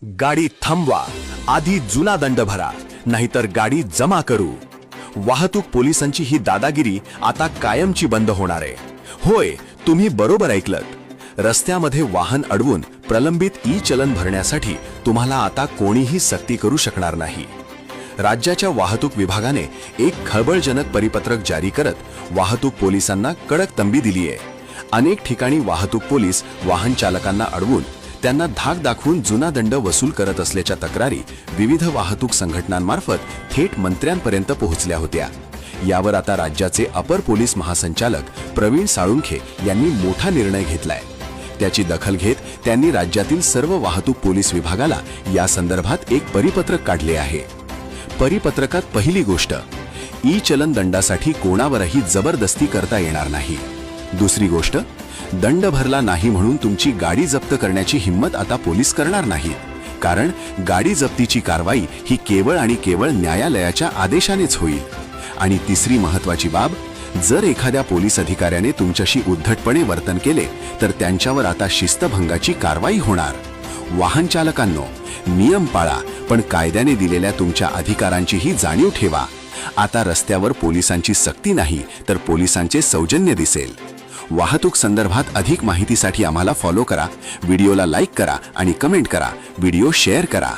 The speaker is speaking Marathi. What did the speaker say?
गाडी थांबवा, आधी जुना दंड भरा, नाहीतर गाडी जमा करू. वाहतूक पोलिसांची ही दादागिरी आता कायमची बंद होणार आहे. होय, तुम्ही बरोबर ऐकलत. रस्त्यामध्ये वाहन अडवून प्रलंबित ई-चलन भरण्यासाठी तुम्हाला आता कोणीही सक्ती करू शकणार नाही. राज्याच्या वाहतूक विभागाने एक खळबळजनक परिपत्रक जारी करत वाहतूक पोलिसांना कडक तंबी दिली आहे. अनेक ठिकाणी वाहतूक पोलीस वाहन चालकांना अडवून त्यांना धाक दाखवून जुना दंड वसूल करत असल्याच्या तक्रारी विविध वाहतूक संघटनांमार्फत थेट मंत्र्यांपर्यंत पोहोचल्या होत्या. यावर आता राज्याचे अपर पोलीस महासंचालक प्रवीण साळुंखे यांनी मोठा निर्णय घेतलाय. त्याची दखल घेत त्यांनी राज्यातील सर्व वाहतूक पोलीस विभागाला या संदर्भात एक परिपत्रक काढले आहे. परिपत्रकात पहिली गोष्ट, ई-चलन दंडासाठी कोणावरही जबरदस्ती करता येणार नाही. दुसरी गोष्ट, दंड भरला नाही म्हणून तुमची गाडी जप्त करण्याची हिम्मत आता पोलीस करणार नाहीत, कारण गाडी जप्तीची कारवाई ही केवळ आणि केवळ न्यायालयाच्या आदेशानेच होईल. आणि तिसरी महत्त्वाची बाब, जर एखाद्या पोलीस अधिकाऱ्याने तुमच्याशी उद्धटपणे वर्तन केले तर त्यांच्यावर आता शिस्तभंगाची कारवाई होणार. वाहन चालकांनो, नियम पाळा, पण कायद्याने दिलेल्या तुमच्या अधिकारांचीही जाणीव ठेवा. आता रस्त्यावर पोलिसांची सक्ती नाही तर पोलिसांचे सौजन्य दिसेल. वाहतूक संदर्भात अधिक माहितीसाठी आम्हाला फॉलो करा, व्हिडिओला लाईक करा आणि कमेंट करा, व्हिडिओ शेअर करा.